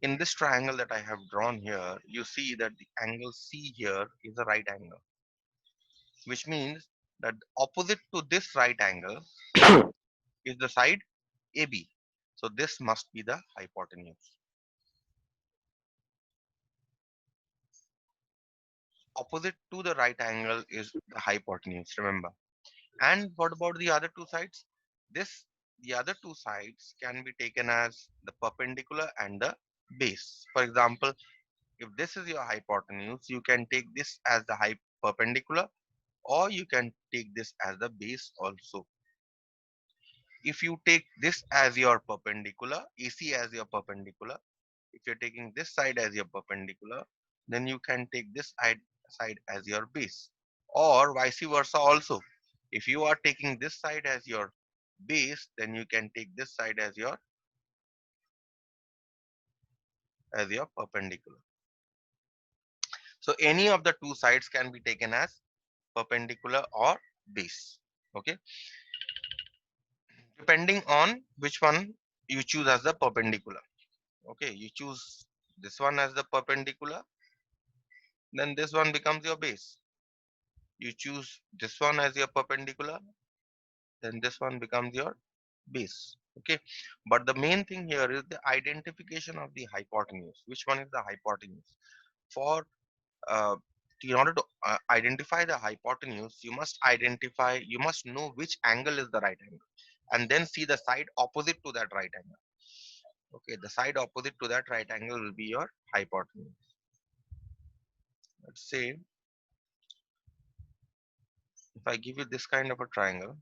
In this triangle that I have drawn here, you see that the angle C here is a right angle, which means that opposite to this right angle is the side AB. So this must be the hypotenuse. Opposite to the right angle is the hypotenuse, remember. And what about the other two sides? This, the other two sides can be taken as the perpendicular and the base. For example, if this is your hypotenuse, you can take this as the perpendicular, or you can take this as the base also. If you take this as your perpendicular, AC as your perpendicular, if you're taking this side as your perpendicular, then you can take this side as your base, or vice versa also. If you are taking this side as your base, then you can take this side as your perpendicular. So any of the two sides can be taken as perpendicular or base. Okay, depending on which one you choose as the perpendicular. Okay, you choose this one as the perpendicular, then this one becomes your base. You choose this one as your perpendicular, then this one becomes your base. Okay, but the main thing here is the identification of the hypotenuse. Which one is the hypotenuse? For uh, in order to identify the hypotenuse, you must know which angle is the right angle, and then see the side opposite to that right angle. Okay, the side opposite to that right angle will be your hypotenuse. Let's say if I give you this kind of a triangle,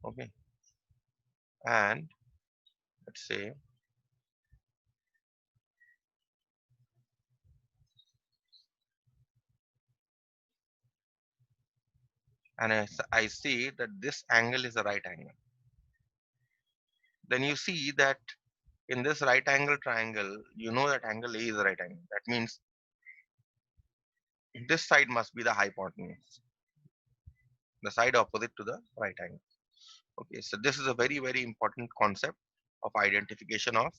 okay, and let's say, and I see that this angle is a right angle, then you see that in this right angle triangle, you know that angle A is a right angle. That means this side must be the hypotenuse, the side opposite to the right angle. Okay, so this is a very, very important concept of identification of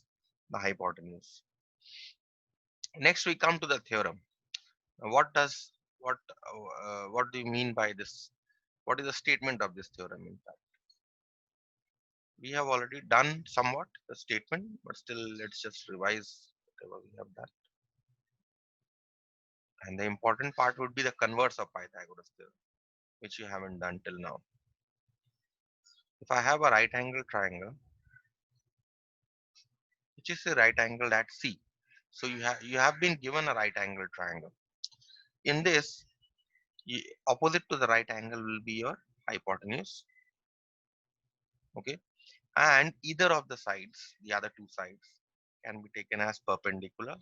the hypotenuse. Next, we come to the theorem. What does what do you mean by this? What is the statement of this theorem? In fact, we have already done somewhat the statement, but still, let's just revise whatever we have done. And the important part would be the converse of Pythagoras theorem, which you haven't done till now. If I have a right angle triangle, which is a right angle at C, so you have been given a right angle triangle. In this, opposite to the right angle will be your hypotenuse. Okay, and either of the sides, the other two sides, can be taken as perpendicular,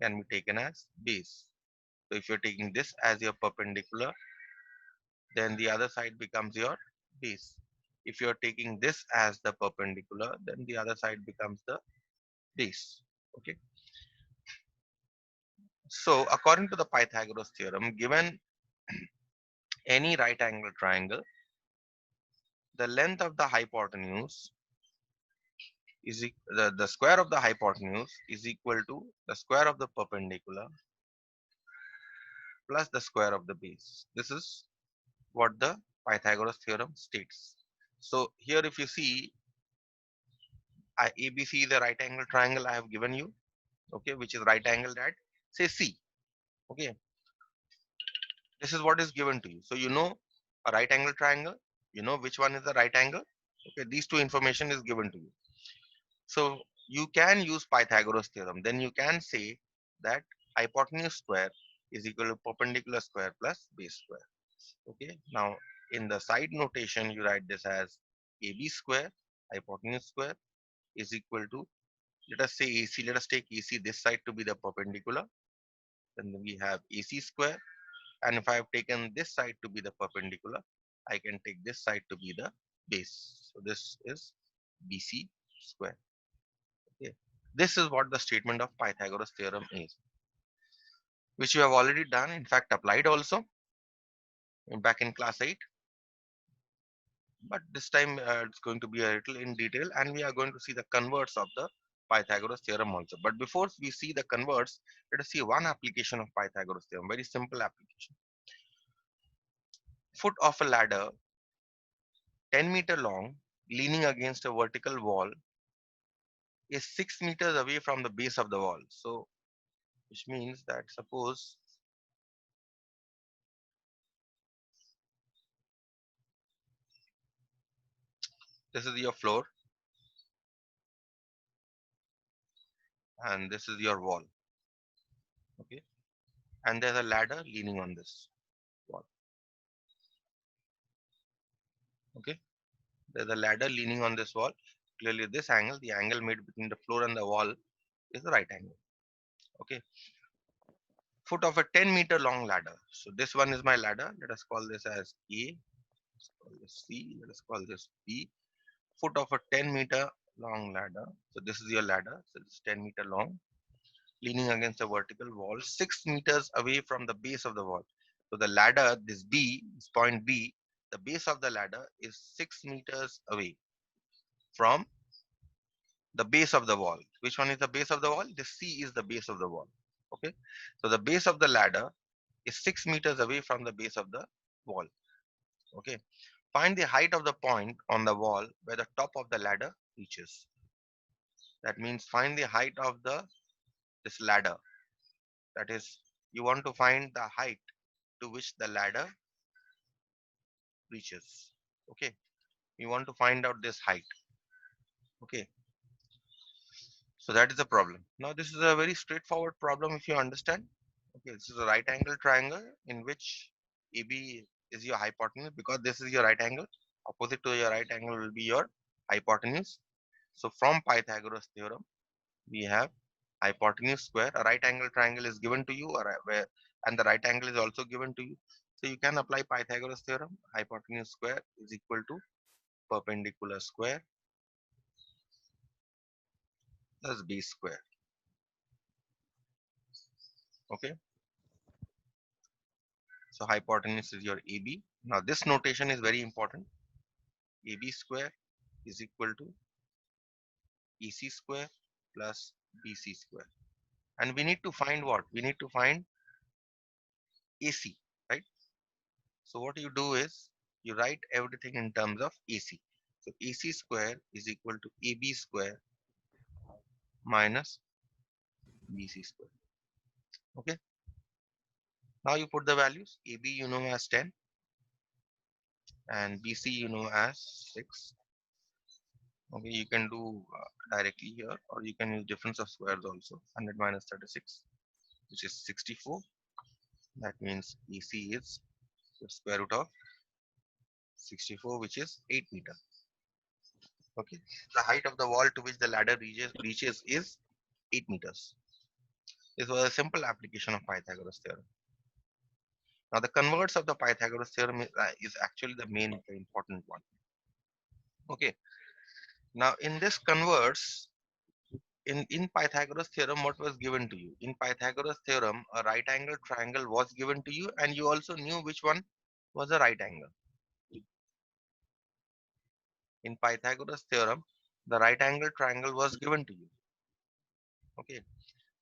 can be taken as base. So if you're taking this as your perpendicular, then the other side becomes your base. If you're taking this as the perpendicular, then the other side becomes the base. Okay. So according to the Pythagoras theorem, given any right angle triangle, the length of the hypotenuse the square of the hypotenuse is equal to the square of the perpendicular plus the square of the base. This is what the Pythagoras theorem states. So here if you see, ABC is a right angle triangle I have given you, okay, which is right angled at say C. Okay, this is what is given to you. So you know a right angle triangle, you know which one is the right angle. Okay, these two information is given to you. So you can use Pythagoras theorem. Then you can say that hypotenuse square is equal to perpendicular square plus base square. Okay. Now in the side notation, you write this as AB square hypotenuse square is equal to, let us say AC. Let us take AC this side to be the perpendicular. Then we have AC square. And if I have taken this side to be the perpendicular, I can take this side to be the base. So this is BC square. Okay. This is what the statement of Pythagoras theorem is, which you have already done, in fact, applied also back in class 8. but this time it's going to be a little in detail, and we are going to see the converts of the Pythagoras theorem also. But before we see the converts, let us see one application of Pythagoras theorem, very simple application. Foot of a ladder 10-meter long leaning against a vertical wall is 6 meters away from the base of the wall. So which means that suppose this is your floor and this is your wall, okay, and there's a ladder leaning on this wall, okay, there's a ladder leaning on this wall. Clearly this angle, the angle made between the floor and the wall, is the right angle, okay. Foot of a 10-meter long ladder, so this one is my ladder. Let us call this as A, let's call this C, let us call this B. Foot of a 10-meter long ladder, so this is your ladder, so it's 10-meter long, leaning against a vertical wall 6 meters away from the base of the wall. So the ladder, this B, this point B, the base of the ladder is 6 meters away from the base of the wall. Which one is the base of the wall? The C is the base of the wall. Okay. So the base of the ladder is 6 meters away from the base of the wall. Okay. Find the height of the point on the wall where the top of the ladder reaches. That means find the height of the this ladder. That is, you want to find the height to which the ladder reaches. Okay, we want to find out this height. Okay, so that is the problem. Now this is a very straightforward problem if you understand. Okay, this is a right angle triangle in which AB is your hypotenuse, because this is your right angle. Opposite to your right angle will be your hypotenuse. So from Pythagoras theorem we have hypotenuse square. A right angle triangle is given to you, or where, and the right angle is also given to you. So you can apply Pythagoras theorem. Hypotenuse square is equal to perpendicular square plus base square. Okay, so hypotenuse is your AB. Now this notation is very important. AB square is equal to AC square plus BC square. And we need to find what? We need to find AC, right? So what you do is you write everything in terms of AC. So AC square is equal to AB square minus BC square. Okay. Now you put the values. AB you know as 10 and BC you know as 6. Okay, you can do directly here, or you can use difference of squares also. 100 minus 36, which is 64. That means AC is the square root of 64, which is 8 meter. Okay, the height of the wall to which the ladder reaches is 8 meters. This was a simple application of Pythagoras theorem. Now the converse of the Pythagoras theorem is actually the main, the important one. Okay, now in this converse, in Pythagoras theorem, what was given to you? In Pythagoras theorem, a right angle triangle was given to you, and you also knew which one was a right angle. In Pythagoras theorem, the right angle triangle was given to you. Okay,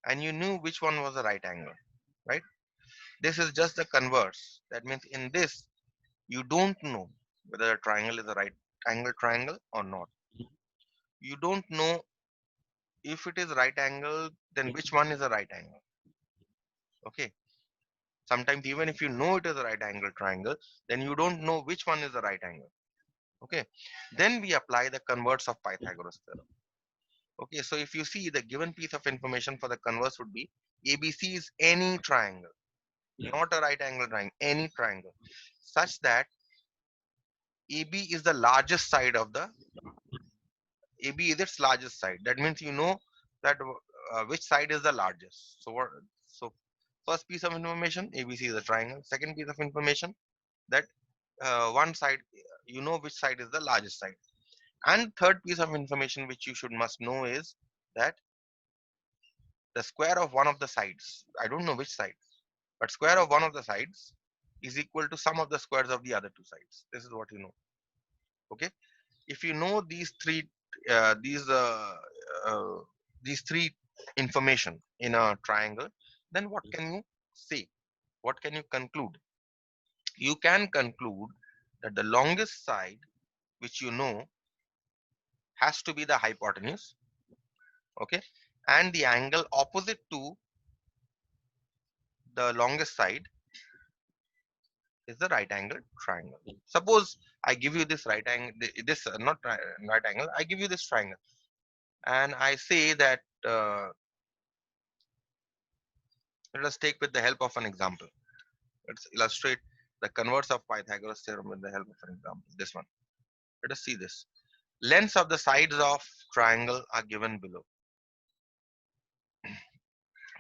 and you knew which one was a right angle, right? This is just the converse. That means in this, you don't know whether a triangle is a right angle triangle or not. You don't know if it is right angle, then which one is a right angle. Okay. Sometimes even if you know it is a right angle triangle, then you don't know which one is the right angle. Okay. Then we apply the converse of Pythagoras theorem. Okay. So if you see, the given piece of information for the converse would be ABC is any triangle, not a right angle triangle, any triangle, such that AB is the largest side of the AB is its largest side. That means you know that which side is the largest. So what? So first piece of information, ABC is a triangle. Second piece of information, that one side, you know which side is the largest side. And third piece of information which you should must know is that the square of one of the sides, I don't know which side, but square of one of the sides is equal to sum of the squares of the other two sides. This is what you know. Okay, if you know uh, these uh, uh, these three information in a triangle, then what can you say? What can you conclude? You can conclude that the longest side, which you know, has to be the hypotenuse. Okay, and the angle opposite to the longest side is the right angle triangle. Suppose I give you this right angle, this not right angle, I give you this triangle, and I say that let us take with the help of an example. Let's illustrate the converse of Pythagoras theorem with the help of an example. This one. Let us see this. Lengths of the sides of triangle are given below.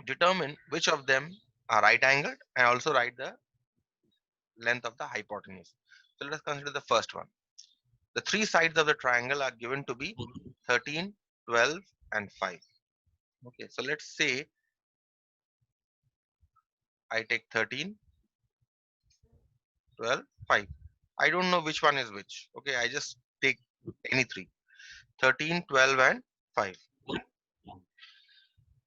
Determine which of them are right angled and also write the length of the hypotenuse. So let us consider the first one. The three sides of the triangle are given to be 13, 12, and 5. Okay, so let's say I take 13, 12, 5. I don't know which one is which. Okay, I just take any three: 13, 12, and 5.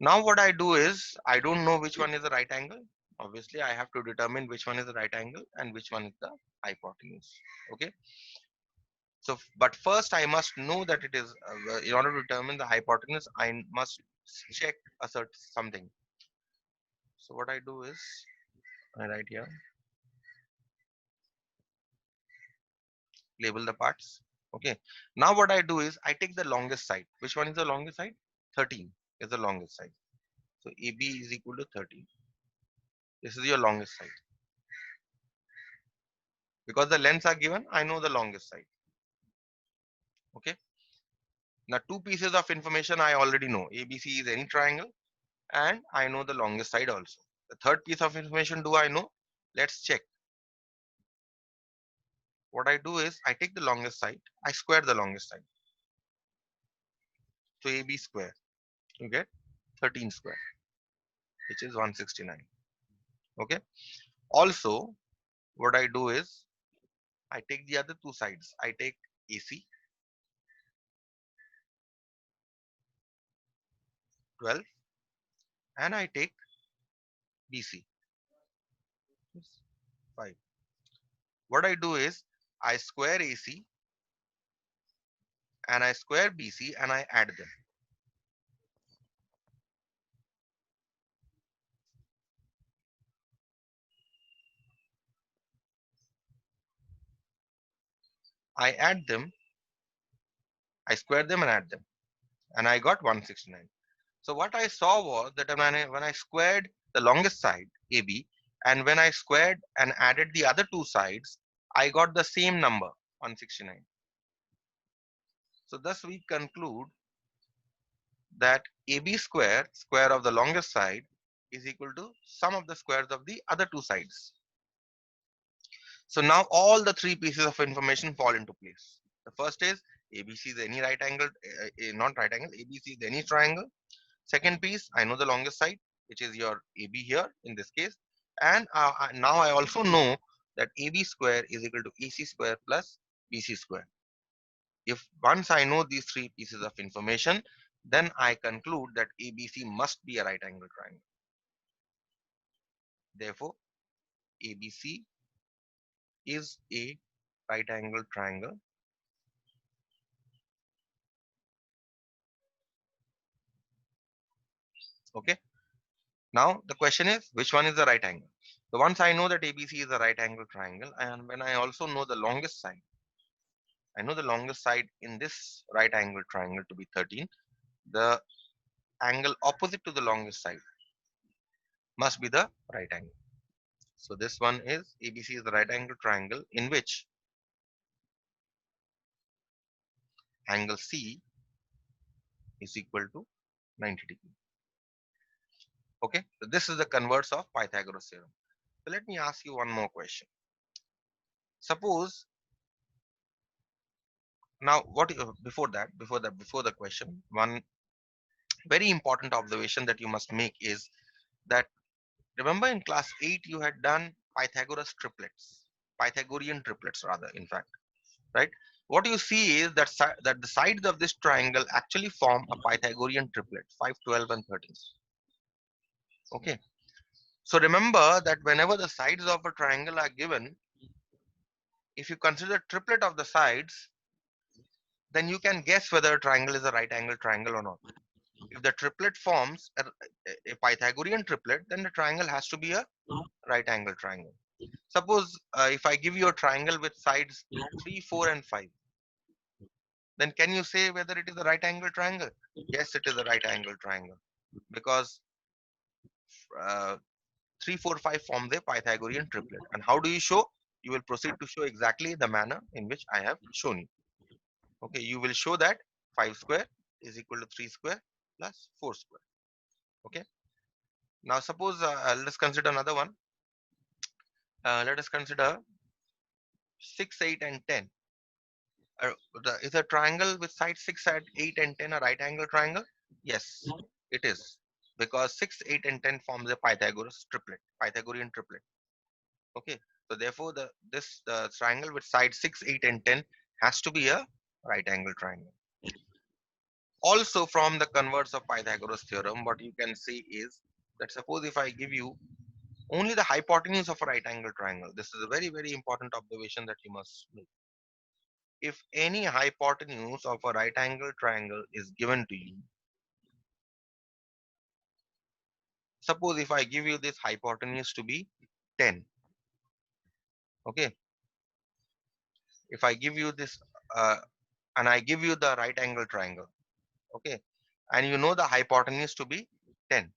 Now what I do is, I don't know which one is the right angle. Obviously, I have to determine which one is the right angle and which one is the hypotenuse. Okay. So, but first I must know that it is, in order to determine the hypotenuse, I must check a certain something. So what I do is, I write here, label the parts. Okay. Now what I do is, I take the longest side. Which one is the longest side? 13 is the longest side. So AB is equal to 13. This is your longest side. Because the lengths are given, I know the longest side. Okay. Now two pieces of information I already know. ABC is any triangle and I know the longest side also. The third piece of information do I know? Let's check. What I do is, I take the longest side, I square the longest side. So AB square, you get 13 square, which is 169. Okay. Also, what I do is, I take the other two sides. I take AC 12 and I take BC 5. What I do is, I square AC and I square BC and I add them. I add them, I square them and add them, and I got 169. So what I saw was that when I squared the longest side, AB, and when I squared and added the other two sides, I got the same number, 169. So thus we conclude that AB square, square of the longest side, is equal to sum of the squares of the other two sides. So now all the three pieces of information fall into place. The first is, ABC is any right angle, not right angle, ABC is any triangle. Second piece, I know the longest side, which is your AB here in this case. And now I also know that AB square is equal to AC square plus BC square. If once I know these three pieces of information, then I conclude that ABC must be a right angle triangle. Therefore, ABC is a right angle triangle. Okay. Now the question is, which one is the right angle? So once I know that ABC is a right angle triangle, and when I also know the longest side, I know the longest side in this right angle triangle to be 13. The angle opposite to the longest side must be the right angle. So this one is, ABC is the right angle triangle in which angle C is equal to 90 degrees. Okay, so this is the converse of Pythagoras theorem. So let me ask you one more question. Suppose now what before the question, one very important observation that you must make is that, remember in class 8 you had done Pythagoras triplets, Pythagorean triplets rather, in fact, right? what you see is that that the sides of this triangle actually form a Pythagorean triplet, 5, 12, and 13. Okay. So remember that whenever the sides of a triangle are given, if you consider triplet of the sides, then you can guess whether a triangle is a right angle triangle or not. If the triplet forms a Pythagorean triplet, then the triangle has to be a right angle triangle. Suppose if I give you a triangle with sides 3, 4, and 5, then can you say whether it is a right angle triangle? Yes, it is a right angle triangle because uh, 3, 4, 5 form the Pythagorean triplet. And how do you show? You will proceed to show exactly the manner in which I have shown you. Okay, you will show that 5 square is equal to 3 square plus 4 square. Okay, now suppose let's consider another one. Let us consider 6, 8, and 10. Uh, is a triangle with sides 6, 8, and 10 a right angle triangle? Yes, it is, because 6, 8, and 10 forms a Pythagorean triplet. Okay, so therefore the triangle with sides 6, 8, and 10 has to be a right angle triangle. Also, from the converse of Pythagoras theorem, what you can see is that suppose if I give you only the hypotenuse of a right angle triangle, this is a very, very important observation that you must make. If any hypotenuse of a right angle triangle is given to you, suppose if I give you this hypotenuse to be 10, okay, if I give you this and I give you the right angle triangle, okay, and you know the hypotenuse to be 10,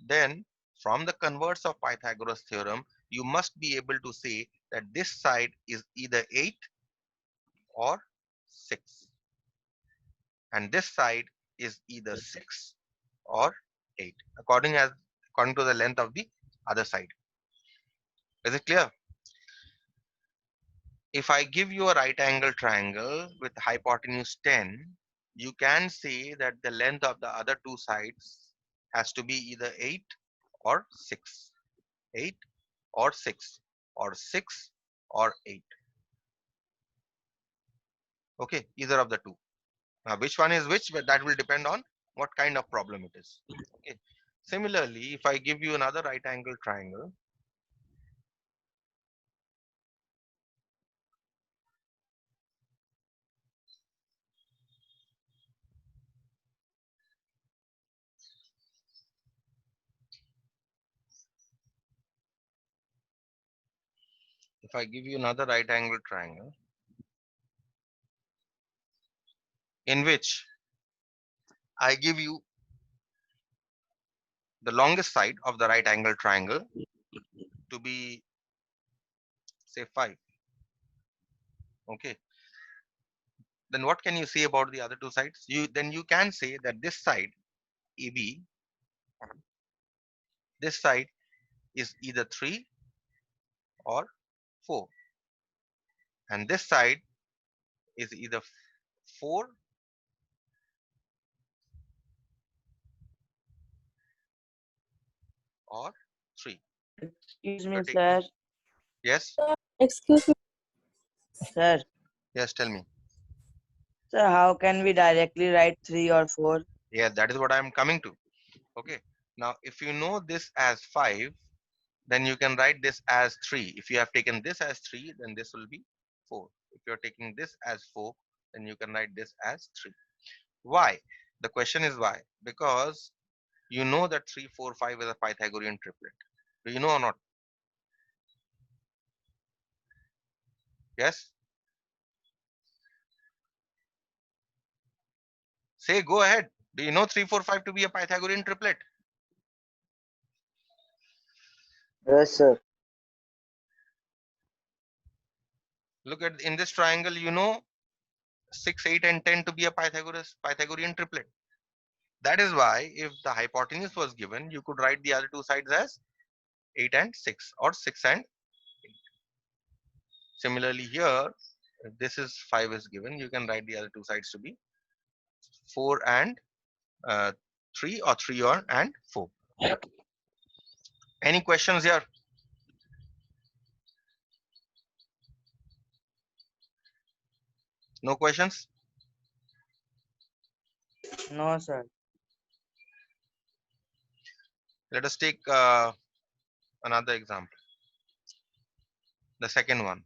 then from the converse of Pythagoras theorem, you must be able to say that this side is either 8 or 6, and this side is either 6 or 8, according to the length of the other side. Is it clear? If I give you a right angle triangle with hypotenuse 10, you can say that the length of the other two sides has to be either 8 or 6. 8 or 6 or 6 or 8. Okay, either of the two. Now, which one is which? But that will depend on what kind of problem it is. Okay. Similarly, if I give you another right angle triangle, if I give you another right angle triangle in which I give you the longest side of the right angle triangle to be, say, 5. Okay. Then what can you say about the other two sides? You can say that this side AB, this side is either 3 or 4, and this side is either 4 or 3. Excuse You're me, taking, sir. yes, Excuse me. Sir, yes, tell me. sir, how can we directly write 3 or 4? Yeah, that is what I'm coming to. Okay. Now, if you know this as 5, then you can write this as 3. If you have taken this as 3, then this will be 4. If you're taking this as 4, then you can write this as 3. Why? The question is why? Because you know that 3, 4, 5 is a Pythagorean triplet. Do you know or not? Yes? Say, go ahead. Do you know 3, 4, 5 to be a Pythagorean triplet? Yes, sir. Look at in this triangle, you know 6, 8, and 10 to be a Pythagorean triplet. That is why if the hypotenuse was given, you could write the other two sides as 8 and 6 or 6 and 8. Similarly here, if this is 5 is given, you can write the other two sides to be 4 and 3 or 3 or and 4. Any questions here? No questions? No, sir. Let us take another example. The second one.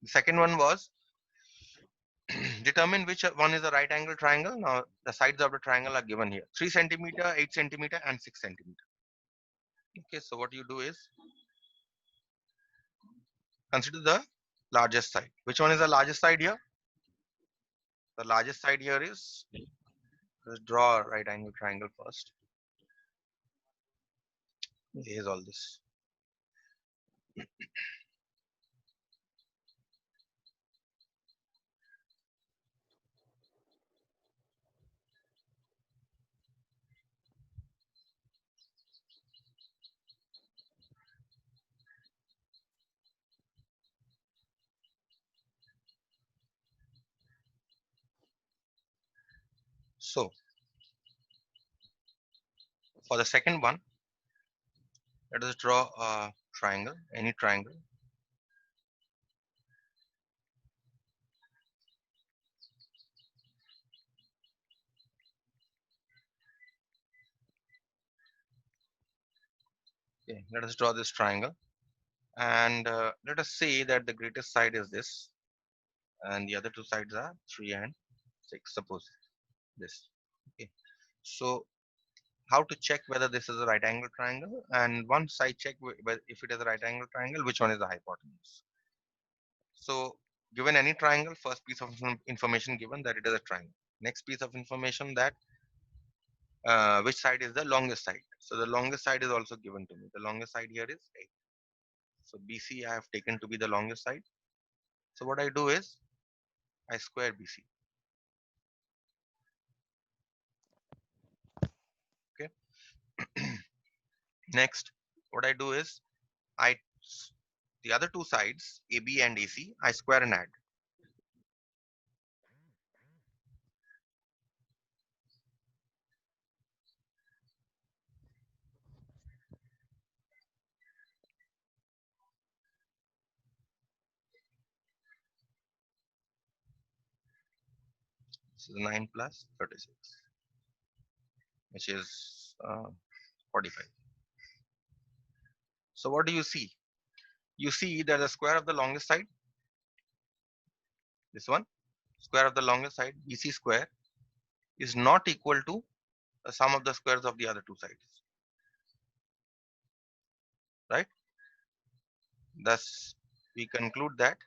The second one was determine which one is a right angle triangle. Now the sides of the triangle are given here: 3 centimeter, 8 centimeter, and 6 centimeter. Okay, so what you do is consider the largest side. Which one is the largest side here? The largest side here is, let's draw a right angle triangle first. Here's all this. So for the second one, let us draw a triangle, any triangle. Okay, let us draw this triangle, and let us say that the greatest side is this, and the other two sides are 3 and 6. Suppose this. Okay, so how to check whether this is a right angle triangle, and once I check if it is a right angle triangle, which one is the hypotenuse. So given any triangle, first piece of information given that it is a triangle. Next piece of information that which side is the longest side. So the longest side is also given to me. The longest side here is 8. So BC I have taken to be the longest side. So what I do is I square BC. Okay. Next, what I do is I the other two sides AB and AC I square and add. So 9 plus 36, which is 45. So what do you see? You see that the square of the longest side, this one, square of the longest side, BC square, is not equal to the sum of the squares of the other two sides, right? Thus, we conclude that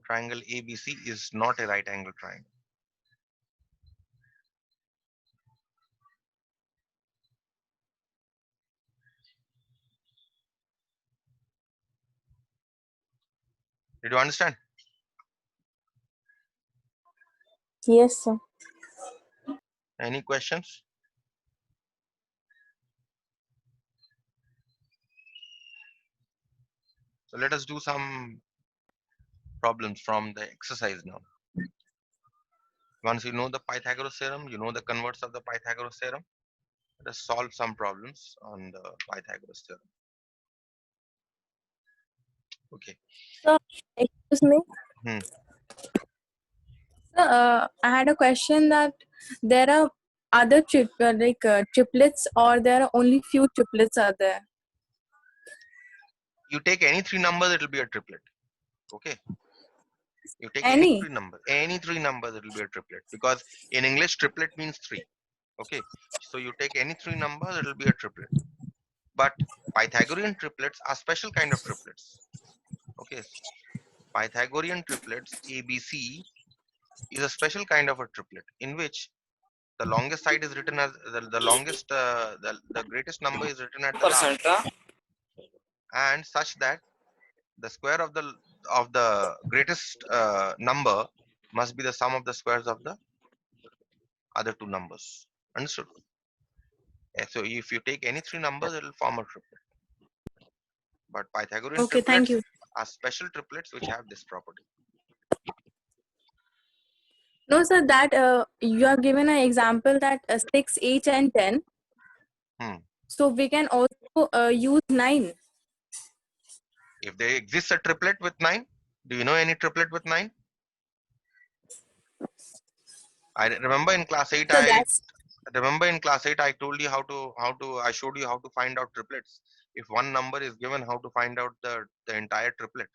triangle ABC is not a right angle triangle. Did you understand? Yes, sir. Any questions? So let us do some problems from the exercise now. Once you know the Pythagoras theorem, you know the converse of the Pythagoras theorem. Let us solve some problems on the Pythagoras theorem. Okay. So, excuse me. Hmm. So, I had a question that there are other triplets, or there are only few triplets are there. You take any three numbers, it will be a triplet. Okay. You take Any? any three numbers, it will be a triplet, because in English, triplet means three. Okay. So you take any three numbers, it will be a triplet. But Pythagorean triplets are special kind of triplets. Okay. Pythagorean triplets ABC is a special kind of a triplet in which the longest side is written as the longest the greatest number is written at the last, and such that the square of the greatest number must be the sum of the squares of the other two numbers. Understood? Yeah, so if you take any three numbers, it will form a triplet. But Pythagorean Okay, thank triplets you. are special triplets which have this property. No, sir, that you are given an example that 6, 8, and 10. Hmm. So we can also use 9. If there exists a triplet with 9, do you know any triplet with 9? I remember in class 8, So I that's remember in class 8 I told you I showed you how to find out triplets. If one number is given, how to find out the entire triplet.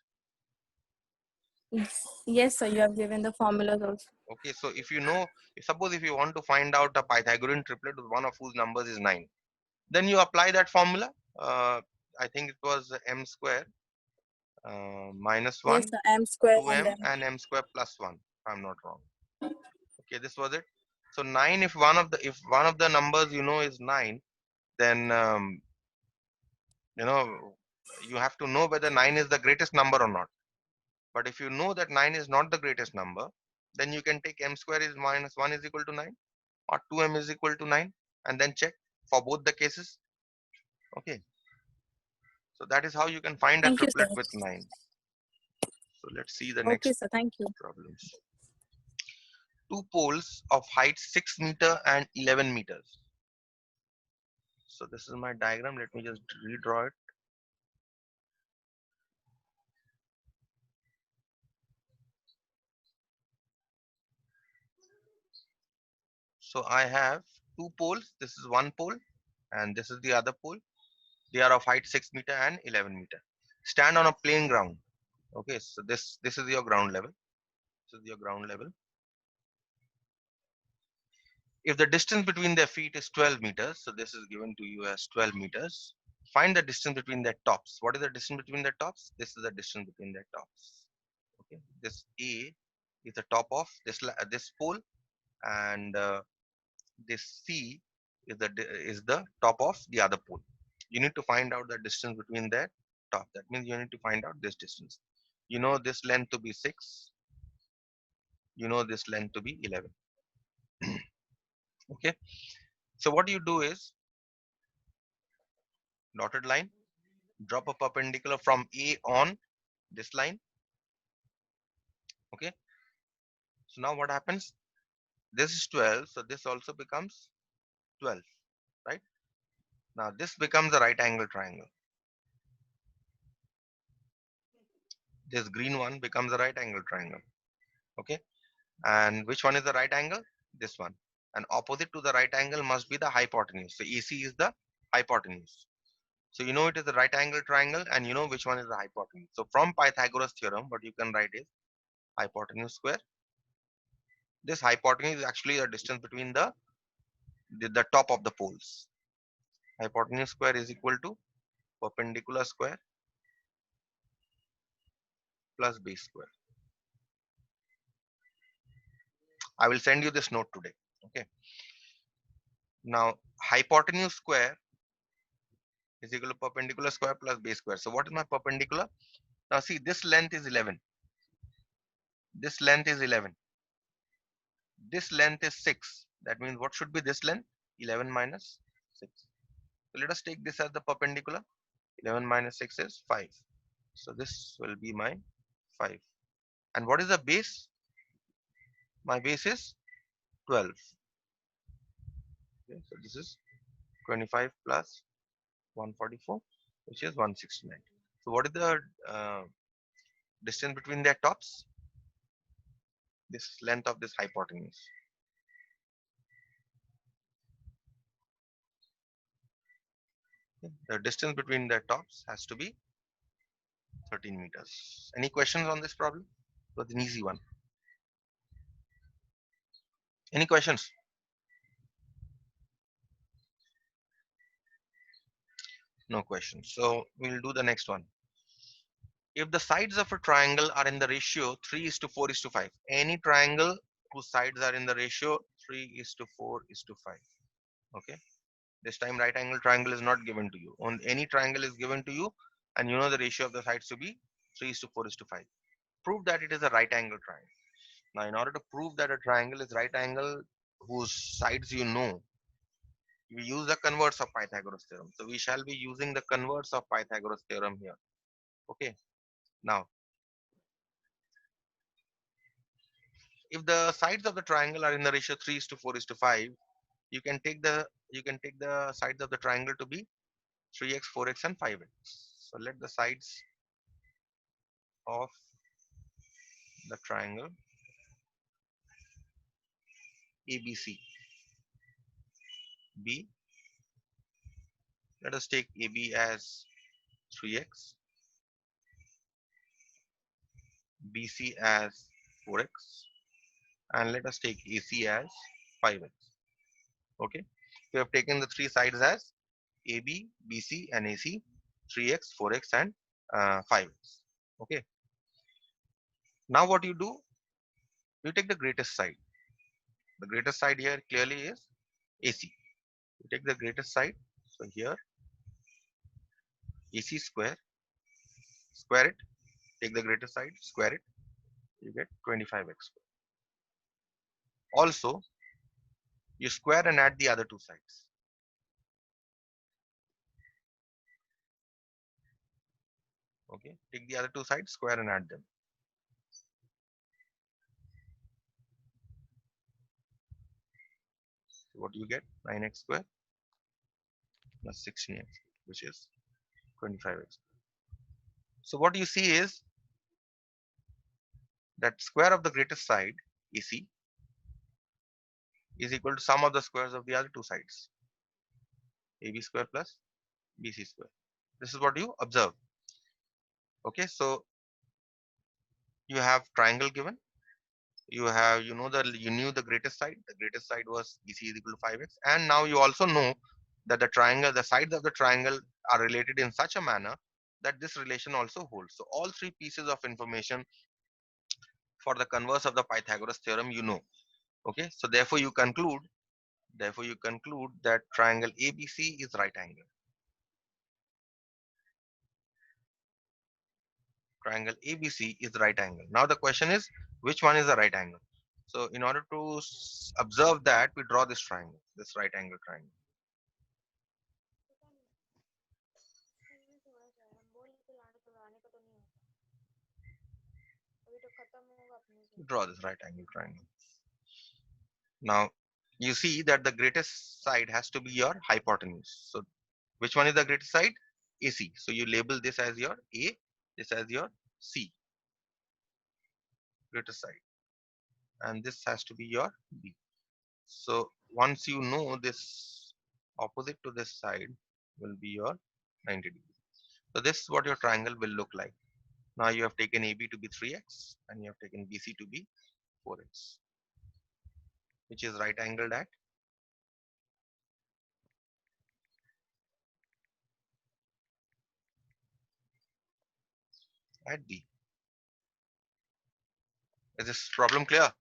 yes, sir. You have given the formulas also. Okay, so if you know, suppose if you want to find out a Pythagorean triplet with one of whose numbers is 9, then you apply that formula. uh, I think it was m square minus Yes, 1 sir. M square and 2m M. and m square plus 1, if I'm not wrong. Okay, this was it. So 9, if one of the numbers you know is 9, then you know you have to know whether 9 is the greatest number or not. But if you know that 9 is not the greatest number, then you can take m square is minus 1 is equal to 9 or 2m is equal to 9 and then check for both the cases. Okay, so that is how you can find a Thank you, sir. triplet with 9. So let's see the Okay, next sir. Thank you. problems. Two poles of height 6 meter and 11 meters. So this is my diagram. Let me just redraw it. So I have two poles. This is one pole and this is the other pole. They are of height 6 meter and 11 meter. Stand on a plain ground. Okay, so this is your ground level. This is your ground level. If the distance between their feet is 12 meters, so this is given to you as 12 meters. Find the distance between their tops. What is the distance between their tops? This is the distance between their tops. Okay, this A is the top of this pole, and this C is the top of the other pole. You need to find out the distance between their top. That means you need to find out this distance. You know this length to be 6. You know this length to be 11. Okay. So what you do is dotted line, drop a perpendicular from A on this line. Okay. So now what happens? This is 12. So this also becomes 12, right? Now this becomes a right angle triangle. This green one becomes a right angle triangle. Okay. And which one is the right angle? This one. And opposite to the right angle must be the hypotenuse. So AC is the hypotenuse. So you know it is the right angle triangle and you know which one is the hypotenuse. So from Pythagoras theorem, what you can write is hypotenuse square. This hypotenuse is actually the distance between the top of the poles. Hypotenuse square is equal to perpendicular square plus base square. I will send you this note today. Okay. Now hypotenuse square is equal to perpendicular square plus base square. So what is my perpendicular? Now see, this length is 11. This length is 11. This length is 6. That means what should be this length? 11 minus 6. So let us take this as the perpendicular. 11 minus 6 is 5. So this will be my 5. And what is the base? My base is 12. Okay, so this is 25 plus 144, which is 169. So what is the distance between their tops? This length of this hypotenuse. Okay, the distance between their tops has to be 13 meters. Any questions on this problem? It was an easy one. Any questions? No questions. So we'll do the next one. If the sides of a triangle are in the ratio 3 is to 4 is to 5, any triangle whose sides are in the ratio 3 is to 4 is to 5. Okay. This time right angle triangle is not given to you. On any triangle is given to you and you know the ratio of the sides to be 3 is to 4 is to 5. Prove that it is a right angle triangle. Now in order to prove that a triangle is right angle whose sides you know, we use the converse of Pythagoras theorem. So we shall be using the converse of Pythagoras theorem here. Okay. Now, if the sides of the triangle are in the ratio 3 is to 4 is to 5, you can take the sides of the triangle to be 3x, 4x, and 5x. So let the sides of the triangle ABC. B, let us take AB as 3x, BC as 4x, and let us take AC as 5x. Okay, we have taken the three sides as AB, BC, and AC, 3x, 4x, and 5x. Okay, now what you do, you take the greatest side. The greatest side here clearly is AC. You take the greatest side, so here AC square, square it, take the greatest side, square it, you get 25x. Also, you square and add the other two sides. Okay, take the other two sides, square and add them. So what do you get? 9x square plus 16x, which is 25x. So what you see is that square of the greatest side, AC, is equal to sum of the squares of the other two sides, AB square plus BC square. This is what you observe. Okay, so you have triangle given. You have, you knew the greatest side. The greatest side was BC is equal to 5x, and now you also know that the sides of the triangle are related in such a manner that this relation also holds. So all three pieces of information for the converse of the Pythagoras theorem, you know. Okay, so therefore you conclude that triangle ABC is right angle. Triangle ABC is right angle. Now the question is, which one is the right angle? So in order to observe that, we draw this triangle, this right angle triangle. Draw this right angle triangle. Now you see that the greatest side has to be your hypotenuse. So which one is the greatest side? AC. So you label this as your A, this as your C, greatest side, and this has to be your B. So once you know this, opposite to this side will be your 90 degrees. So this is what your triangle will look like. Now you have taken AB to be 3x and you have taken BC to be 4x, which is right angled at B. Is this problem clear?